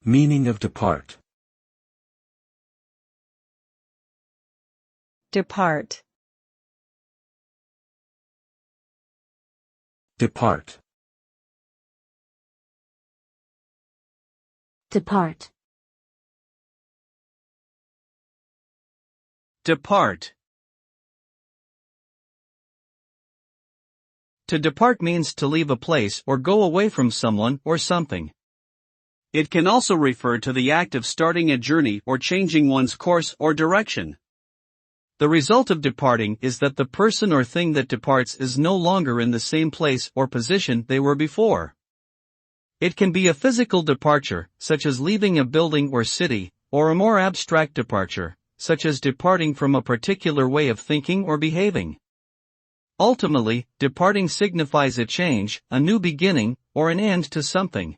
Meaning of depart. Depart. Depart. Depart. Depart. To depart means to leave a place or go away from someone or something. It can also refer to the act of starting a journey or changing one's course or direction. The result of departing is that the person or thing that departs is no longer in the same place or position they were before. It can be a physical departure, such as leaving a building or city, or a more abstract departure, such as departing from a particular way of thinking or behaving. Ultimately, departing signifies a change, a new beginning, or an end to something.